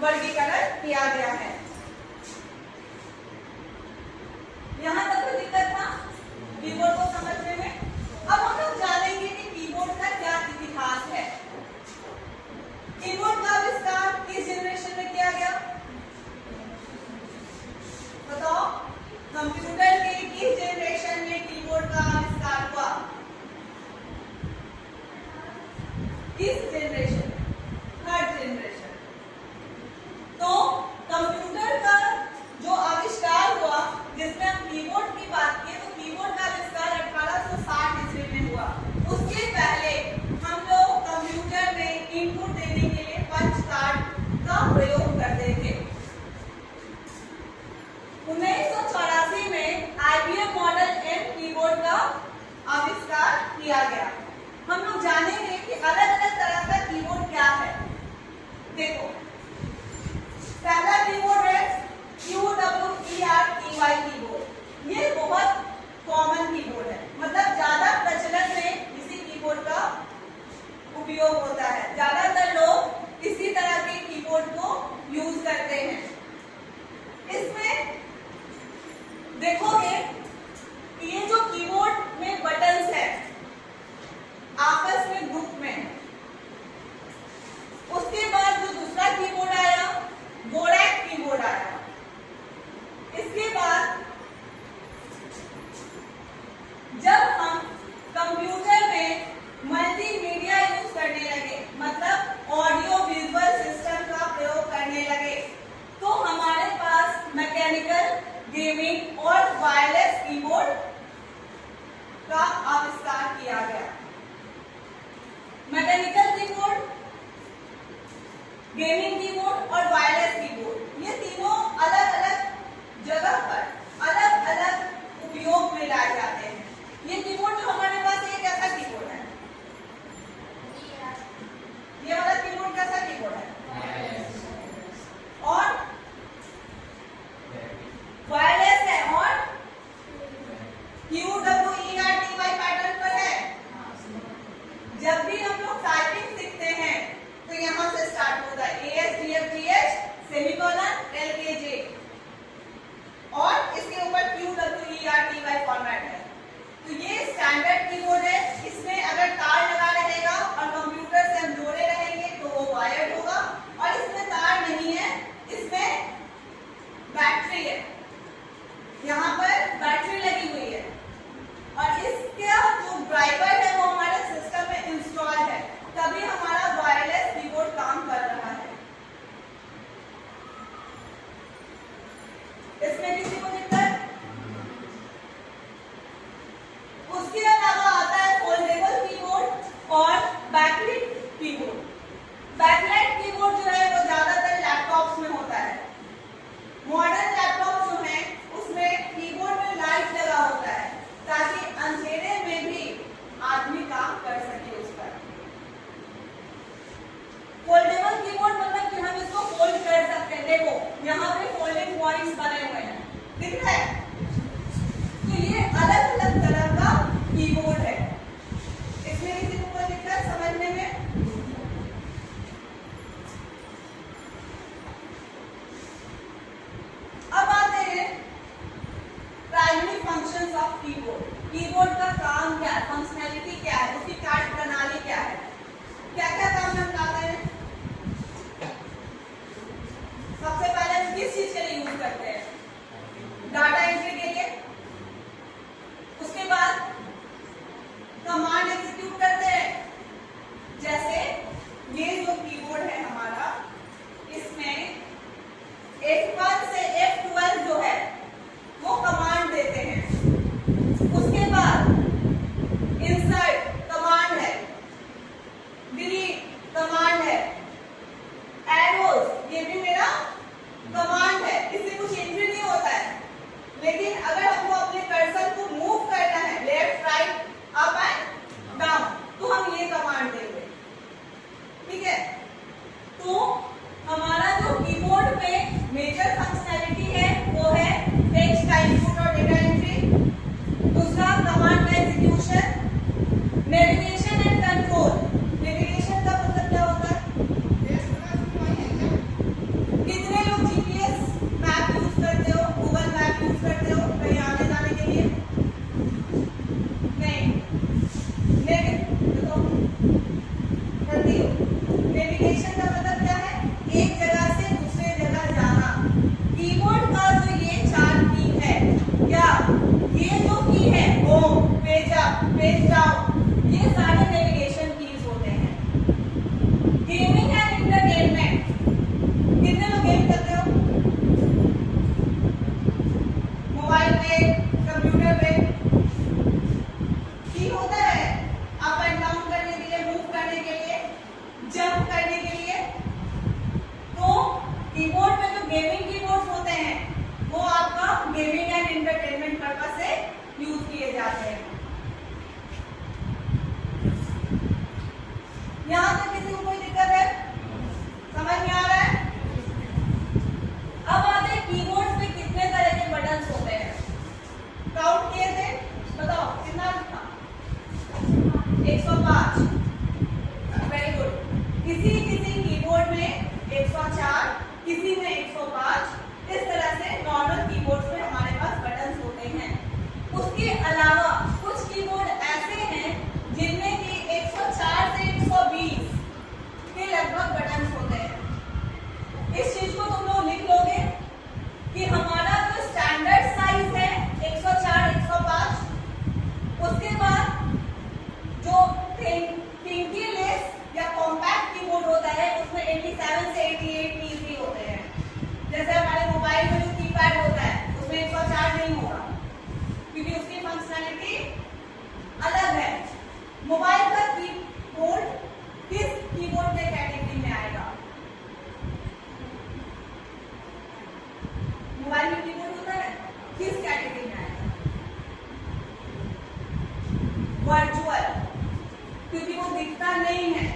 वर्गीकरण किया गया है। यहां तक तो दिक्कत था कीबोर्ड को समझने में। अब हम लोग जानेंगे कि कीबोर्ड का क्या इतिहास है। कीबोर्ड का आविष्कार किस जनरेशन में किया गया बताओ? कंप्यूटर के किस जनरेशन में कीबोर्ड का आविष्कार हुआ? किस जनरेशन? Third generation. तो कंप्यूटर का जो आविष्कार हुआ, जिसमें हम कीबोर्ड की बात की, तो कीबोर्ड का आविष्कार 1860 ईस्वी में हुआ। उसके पहले हम लोग कंप्यूटर में इनपुट देने के लिए पंच कार्ड का प्रयोग करते थे। 1984 में IBM मॉडल एम कीबोर्ड का आविष्कार किया गया। हम लोग जानेंगे कि अलग अलग तरह का कीबोर्ड क्या है। देखो, पहला कीबोर्ड है QWERTY कीबोर्ड। ये बहुत कॉमन कीबोर्ड है, मतलब ज्यादा प्रचलन में इसी कीबोर्ड का उपयोग होता है। ज्यादातर लोग इसी तरह के कीबोर्ड को यूज करते हैं। इसमें देखोगे कि ये जो कीबोर्ड में बटन्स है आपस में ग्रुप में। उसके बाद जो दूसरा कीबोर्ड आया वो रैक कीबोर्ड आया। इसके बाद जब हम कंप्यूटर में मल्टीमीडिया यूज करने लगे, मतलब ऑडियो विजुअल सिस्टम का प्रयोग करने लगे, तो हमारे पास मैकेनिकल, गेमिंग और वायरलेस कीबोर्ड का आविष्कार किया गया। मैकेनिकल कीबोर्ड, गेमिंग कीबोर्ड और वायरलेस कीबोर्ड, ये तीनों अलग अलग जगह पर अलग अलग उपयोग में लाए जाते हैं। ये कीबोर्ड जो हमारे पास है, कैसा कीबोर्ड है? ये वाला कीबोर्ड कैसा कीबोर्ड है? और वायरलेस है और QWERTY पैटर्न पर है। जब भी हम लोग टाइपिंग सीखते हैं तो यहां से स्टार्ट होता है ASDFGH सेमीकोलन LKJ और इसके ऊपर QWERTY फॉर्मेट है। तो ये स्टैंडर्ड कीबोर्ड है। इसमें अगर तार लगा रहेगा और कंप्यूटर से हम जोड़े रहेंगे तो वो वायर्ड होगा, और इसमें तार नहीं है, इसमें बैटरी है। यहाँ पर बैटरी लगी हुई है और इसका जो ड्राइवर है वो हमारे सिस्टम में इंस्टॉल है, तभी हमारा वायरलेस कीबोर्ड काम कर रहा है। इसमें किसी को दिक्कत? उसके अलावा आता है फोल्डेबल कीबोर्ड और बैकलाइट कीबोर्ड। बैकलाइट कीबोर्ड जो है वो ज्यादातर लैपटॉप्स में होता है। मॉडर्न लैपटॉप जो है उसमें कीबोर्ड में लाइट लगा होता है ताकि अंधेरे में भी आदमी काम कर सके उस पर। फोल्डेबल कीबोर्ड मतलब कि हम इसको फोल्ड कर सकते हैं। देखो यहाँ पे फोल्डिंग पॉइंट्स बने हुए हैं, दिख रहा है? तो ये अलग अलग तरह का कीबोर्ड है। इसमें किसी को कोई दिक्कत समझने में? अब आते हैं primary functions of keyboard. Keyboard का काम क्या है, फंक्शनैलिटी क्या है, उसकी कार्य प्रणाली क्या है, क्या क्या काम हम करते हैं? सबसे पहले हम किस चीज के लिए यूज करते हैं? यहाँ तक किसी को कोई दिक्कत है? समझ में आ रहा है? अब आते हैं कीबोर्ड्स में कितने तरह के बटन्स होते हैं। काउंट किए थे, बताओ कितना था? 105। Very good. किसी किसी कीबोर्ड में 104, किसी में 105। इस तरह से नॉर्मल कीबोर्ड्स में हमारे पास बटन्स होते हैं। उसके अलावा कुछ कीबोर्ड ऐसे हैं जिनमें कि 104 से 120 के लगभग बटन्स होते हैं। इस चीज को तुम लोग लिख लोगे कि हमारा जो स्टैंडर्ड साइज है 104 105, उसके बाद जो पिंकी लेस या कॉम्पैक्ट कीबोर्ड होता है उसमें 87 से 88 कीज होते हैं। जैसे हमारे मोबाइल में जो कीपैड होता है उसमें 104 नहीं होगा क्योंकि उसकी फंक्शनैलिटी अलग है। मोबाइल का कीबोर्ड किस कीबोर्ड के कैटेगरी में आएगा? मोबाइल में कीबोर्ड होता है किस कैटेगरी में आएगा? वर्चुअल, क्योंकि वो दिखता नहीं है।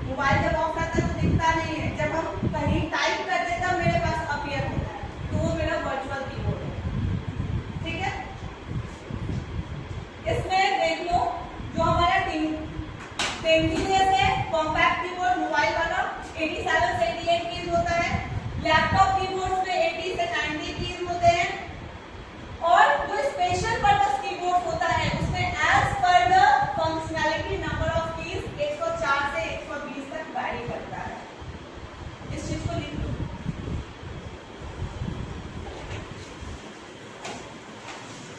मोबाइल जब ऑफ रहता है तो दिखता नहीं है, जब हम कहीं टाइप करते हैं तब मेरे पास अपीयर होता है, तो वो मेरा वर्चुअल कीबोर्ड है। ठीक है, इसमें देख लो जो हमारा 33 है कॉम्पैक्ट कीबोर्ड मोबाइल वाला 87 से